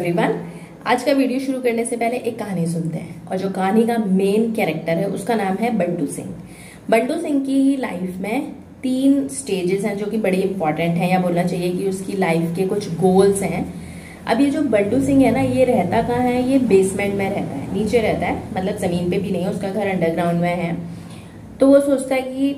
Everyone. आज का video शुरू करने से पहले एक कहानी सुनते हैं और जो कहानी का मेन कैरेक्टर है उसका नाम है बंटू सिंह। बंटू सिंह की लाइफ में 3 स्टेजेस हैं जो कि बड़ी इंपॉर्टेंट हैं, या बोलना चाहिए कि उसकी लाइफ के कुछ गोल्स हैं। अब ये जो बंटू सिंह है ना, ये रहता कहाँ है? ये बेसमेंट में रहता है, नीचे रहता है, मतलब जमीन पे भी नहीं है, उसका घर अंडरग्राउंड में है। तो वो सोचता है कि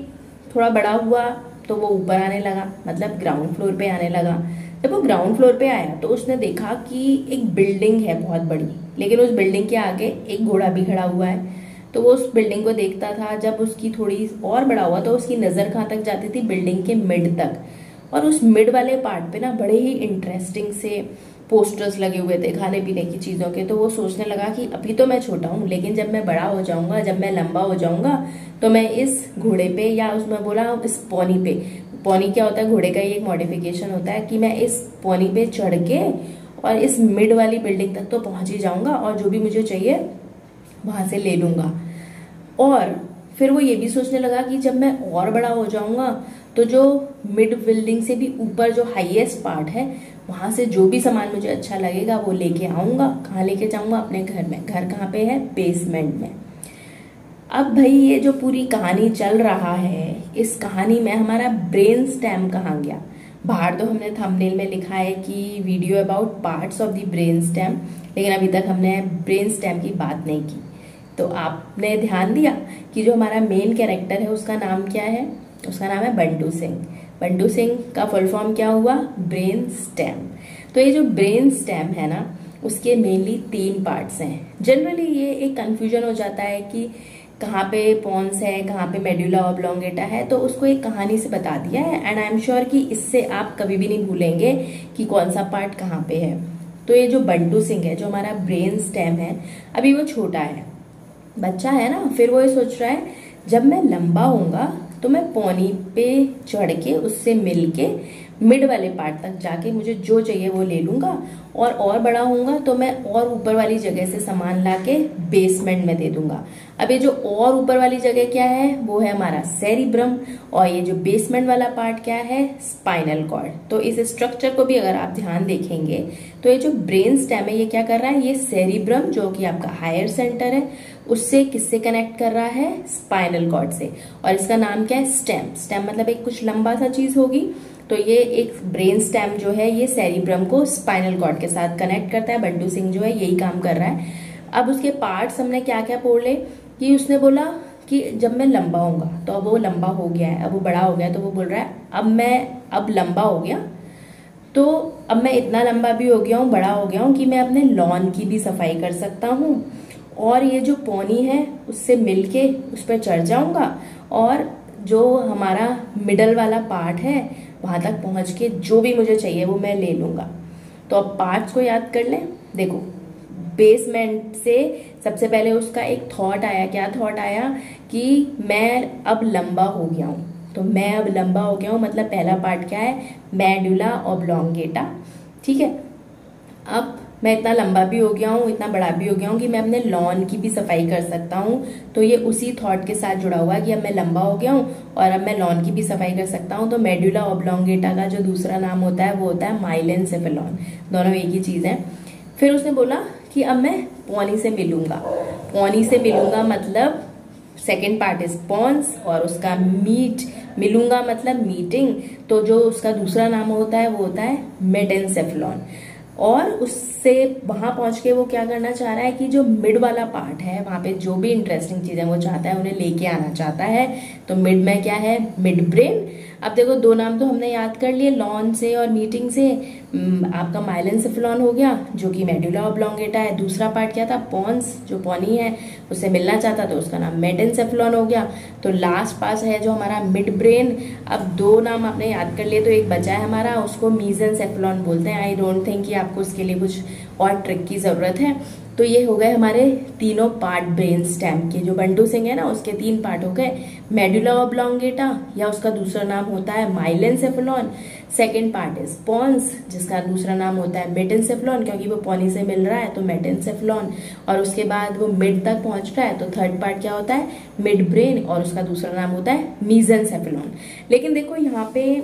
थोड़ा बड़ा हुआ तो वो ऊपर आने लगा, मतलब ग्राउंड फ्लोर पे आने लगा। जब वो ग्राउंड फ्लोर पे आया तो उसने देखा कि एक बिल्डिंग है बहुत बड़ी, लेकिन उस बिल्डिंग के आगे एक घोड़ा भी खड़ा हुआ है। तो वो उस बिल्डिंग को देखता था। जब उसकी थोड़ी और बड़ा हुआ तो उसकी नजर कहाँ तक जाती थी? बिल्डिंग के मिड तक। और उस मिड वाले पार्ट पे ना बड़े ही इंटरेस्टिंग से पोस्टर्स लगे हुए थे खाने पीने की चीजों के। तो वो सोचने लगा कि अभी तो मैं छोटा हूँ, लेकिन जब मैं बड़ा हो जाऊंगा, जब मैं लंबा हो जाऊंगा, तो मैं इस घोड़े पे, या उसमें बोला इस पॉनी पे, पॉनी क्या होता है? घोड़े का ही एक मॉडिफिकेशन होता है, कि मैं इस पॉनी पे चढ़ के और इस मिड वाली बिल्डिंग तक तो पहुंच ही जाऊंगा और जो भी मुझे चाहिए वहां से ले लूंगा। और फिर वो ये भी सोचने लगा कि जब मैं और बड़ा हो जाऊंगा तो जो मिड बिल्डिंग से भी ऊपर जो हाईएस्ट पार्ट है, वहां से जो भी सामान मुझे अच्छा लगेगा वो लेके आऊंगा। कहाँ लेके जाऊंगा? अपने घर में। घर कहाँ पे है? बेसमेंट में। अब भाई ये जो पूरी कहानी चल रहा है, इस कहानी में हमारा ब्रेन स्टेम कहाँ गया? बाहर तो हमने थंबनेल में लिखा है कि video about parts of the brain stem, लेकिन अभी तक हमने ब्रेन स्टेम की बात नहीं की। तो आपने ध्यान दिया कि जो हमारा मेन कैरेक्टर है उसका नाम क्या है? उसका नाम है बंटू सिंह। बंटू सिंह का फुल फॉर्म क्या हुआ? Brain stem. तो ये जो ब्रेन स्टेम है ना, उसके मेनली 3 पार्ट्स हैं। जनरली ये एक कंफ्यूजन हो जाता है कि कहाँ पे पॉन्स है, कहाँ पे मेडुला ऑब्लोंगेटा है, तो उसको एक कहानी से बता दिया है। एंड आई एम श्योर कि इससे आप कभी भी नहीं भूलेंगे कि कौन सा पार्ट कहाँ पे है। तो ये जो बंटू सिंह है, जो हमारा ब्रेन स्टेम है, अभी वो छोटा है, बच्चा है ना। फिर वो ये सोच रहा है जब मैं लंबा होऊंगा तो मैं पौनी पे चढ़ के उससे मिलके मिड वाले पार्ट तक जाके मुझे जो चाहिए वो ले लूंगा, और बड़ा होऊंगा तो मैं और ऊपर वाली जगह से सामान लाके बेसमेंट में दे दूंगा। अब ये जो और ऊपर वाली जगह क्या है? वो है हमारा सेरिब्रम, और ये जो बेसमेंट वाला पार्ट क्या है? Spinal cord. तो इस स्ट्रक्चर को भी अगर आप ध्यान देखेंगे तो ये जो ब्रेन स्टेम है ये क्या कर रहा है? ये सेरिब्रम जो कि आपका हायर सेंटर है, उससे किससे कनेक्ट कर रहा है? स्पाइनल कॉर्ड से। और इसका नाम क्या है? स्टेम। स्टेम मतलब एक कुछ लंबा सा चीज होगी। तो ये एक ब्रेन स्टेम जो है ये सेरिब्रम को स्पाइनल कॉर्ड के साथ कनेक्ट करता है। बंटू सिंह जो है यही काम कर रहा है। अब उसके पार्ट्स हमने क्या क्या पढ़ ले कि उसने बोला कि जब मैं लंबा होऊंगा, तो अब वो लंबा हो गया है, अब वो बड़ा हो गया, तो वो बोल रहा है अब लंबा हो गया तो अब मैं इतना लंबा भी हो गया हूँ, बड़ा हो गया हूँ कि मैं अपने लॉन की भी सफाई कर सकता हूँ, और ये जो पोनी है उससे मिलके उस पर चढ़ जाऊंगा, और जो हमारा मिडल वाला पार्ट है वहां तक पहुंच के जो भी मुझे चाहिए वो मैं ले लूंगा। तो अब पार्ट्स को याद कर लें। देखो, बेसमेंट से सबसे पहले उसका एक थॉट आया। क्या थॉट आया? कि मैं अब लंबा हो गया हूं। तो मैं अब लंबा हो गया हूं मतलब पहला पार्ट क्या है? Medulla oblongata. ठीक है। अब मैं इतना लंबा भी हो गया हूँ, इतना बड़ा भी हो गया हूँ कि मैं अपने लॉन की भी सफाई कर सकता हूँ। तो ये उसी थॉट के साथ जुड़ा हुआ है कि अब मैं लंबा हो गया हूँ और अब मैं लॉन की भी सफाई कर सकता हूँ। तो मेडुला ऑब्लोंगेटा का जो दूसरा नाम होता है वो होता है माइलेनसेफेलॉन। दोनों एक ही चीज है। फिर उसने बोला कि अब मैं पॉनी से मिलूंगा। पॉनी से मिलूंगा मतलब सेकेंड पार्ट इज पॉन्स, और उसका मिलूंगा मतलब मीटिंग। तो जो उसका दूसरा नाम होता है वो होता है मेडेनसेफेलॉन। और उससे वहां पहुंच के वो क्या करना चाह रहा है कि जो मिड वाला पार्ट है वहां पे जो भी इंटरेस्टिंग चीजें वो चाहता है उन्हें लेके आना चाहता है। तो मिड में क्या है? Mid brain. अब देखो, 2 नाम तो हमने याद कर लिए, लॉन से और मीटिंग से। आपका माइलेनसेफेलॉन हो गया जो कि मेडुला ऑब्लोंगेटा है। दूसरा पार्ट क्या था? पॉन्स, जो पॉनी है उससे मिलना चाहता तो उसका नाम मेडेनसेफेलॉन हो गया। तो लास्ट पास है जो हमारा मिड ब्रेन। अब 2 नाम आपने याद कर लिए, तो एक बचा है हमारा, उसको मीजेनसेफेलॉन बोलते हैं। आई डोंट थिंक कि आपको उसके लिए कुछ और ट्रिक की जरूरत है। तो ये हो गए हमारे तीनों पार्ट ब्रेन स्टेम के। जो बंटू सिंह है ना, उसके 3 पार्ट हो गए। मेडुला ऑब्लोंगेटा, या उसका दूसरा नाम होता है माइलेनसेफेलॉन। सेकेंड पार्ट इज पॉन्स, जिसका दूसरा नाम होता है मेडेनसेफेलॉन, क्योंकि वो पॉनी से मिल रहा है तो मेडेनसेफेलॉन। और उसके बाद वो मिड तक पहुंच रहा है तो थर्ड पार्ट क्या होता है? मिड ब्रेन, और उसका दूसरा नाम होता है मीजेनसेफेलॉन। लेकिन देखो यहाँ पे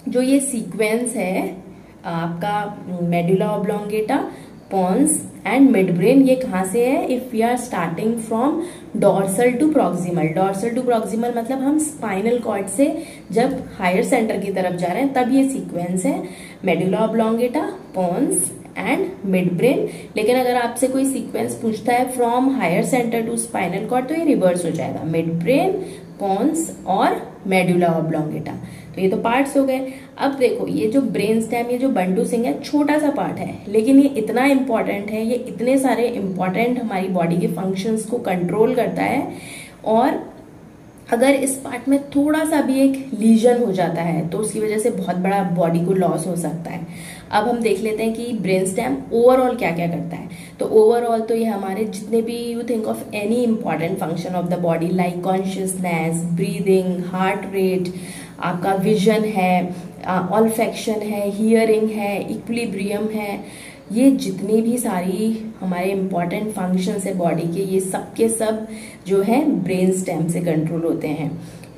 जो ये सीक्वेंस है आपका medulla oblongata pons and mid brain. ये कहाँ से है? If we are starting from dorsal to proximal. Dorsal to proximal मतलब हम स्पाइनल कॉर्ड से जब हायर सेंटर की तरफ जा रहे हैं तब ये सीक्वेंस है, medulla oblongata, pons and mid brain. लेकिन अगर आपसे कोई सीक्वेंस पूछता है from higher centre to spinal cord तो ये रिवर्स हो जाएगा, मिड ब्रेन, पॉन्स और मेडुला ऑब्लोंगेटा। तो ये तो पार्ट्स हो गए। अब देखो ये जो ब्रेन स्टेम, ये जो बंटू सिंह है, छोटा सा पार्ट है लेकिन ये इतना इंपॉर्टेंट है, ये इतने सारे इंपॉर्टेंट हमारी बॉडी के फंक्शंस को कंट्रोल करता है। और अगर इस पार्ट में थोड़ा सा भी एक लीजन हो जाता है तो उसकी वजह से बहुत बड़ा बॉडी को लॉस हो सकता है। अब हम देख लेते हैं कि ब्रेन स्टेम ओवरऑल क्या क्या करता है। तो ओवरऑल तो ये हमारे जितने भी you think of any important function of the body like consciousness, breathing, heart rate, आपका विजन है, ऑल्फैक्शन है, हियरिंग है, इक्विलिब्रियम है, ये जितनी भी सारी हमारे इंपॉर्टेंट फंक्शंस है बॉडी के, ये सब के सब जो है ब्रेन स्टेम से कंट्रोल होते हैं।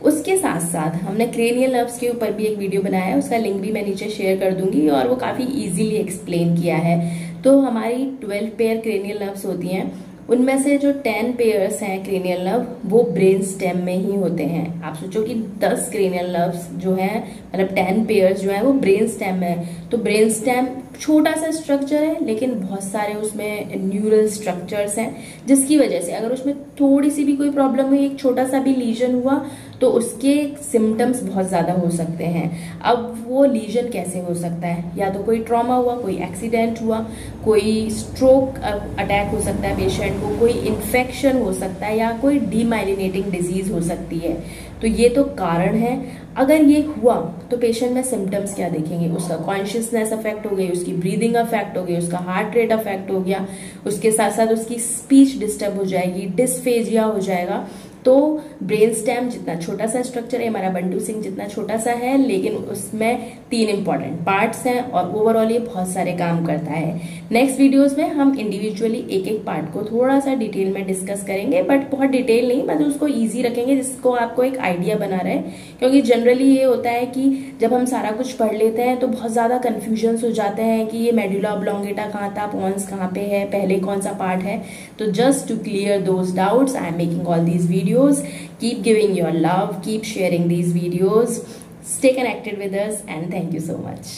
उसके साथ साथ हमने क्रेनियल नर्व्स के ऊपर भी एक वीडियो बनाया है, उसका लिंक भी मैं नीचे शेयर कर दूंगी और वो काफी इजीली एक्सप्लेन किया है। तो हमारी 12 पेयर क्रेनियल नर्व्स होती हैं, उनमें से जो 10 पेयर्स हैं क्रेनियल नर्व वो ब्रेन स्टेम में ही होते हैं। आप सोचो कि 10 क्रेनियल नर्व्स जो हैं, मतलब 10 पेयर्स जो हैं वो ब्रेन स्टेम में है। तो ब्रेन स्टेम छोटा सा स्ट्रक्चर है लेकिन बहुत सारे उसमें न्यूरल स्ट्रक्चर्स हैं, जिसकी वजह से अगर उसमें थोड़ी सी भी कोई प्रॉब्लम हुई, एक छोटा सा भी लीजन हुआ तो उसके सिम्टम्स बहुत ज्यादा हो सकते हैं। अब वो लीजन कैसे हो सकता है? या तो कोई ट्रॉमा हुआ, कोई एक्सीडेंट हुआ, कोई स्ट्रोक अटैक हो सकता है पेशेंट को, कोई इन्फेक्शन हो सकता है या कोई डीमाइलिनेटिंग डिजीज हो सकती है। तो ये तो कारण है। अगर ये हुआ तो पेशेंट में सिम्टम्स क्या देखेंगे? उसका कॉन्शियसनेस अफेक्ट हो गई, उसकी ब्रीदिंग अफेक्ट हो गई, उसका हार्ट रेट अफेक्ट हो गया, उसके साथ साथ उसकी स्पीच डिस्टर्ब हो जाएगी, डिस्फेजिया हो जाएगा। तो ब्रेन स्टेम जितना छोटा सा स्ट्रक्चर है, हमारा बंटू सिंह जितना छोटा सा है, लेकिन उसमें 3 इंपॉर्टेंट पार्ट्स हैं और ओवरऑल ये बहुत सारे काम करता है। नेक्स्ट वीडियोस में हम इंडिविजुअली एक एक पार्ट को थोड़ा सा डिटेल में डिस्कस करेंगे, बट बहुत डिटेल नहीं, मतलब उसको ईजी रखेंगे जिसको आपको एक आइडिया बना रहे। क्योंकि जनरली ये होता है कि जब हम सारा कुछ पढ़ लेते हैं तो बहुत ज्यादा कंफ्यूजन हो जाते हैं कि ये मेडुला ऑब्लोंगेटा कहाँ था, पॉन्स कहाँ पे है, पहले कौन सा पार्ट है। तो just to clear those doubts I am making all these videos. Keep giving your love, keep sharing these videos, stay connected with us, and thank you so much.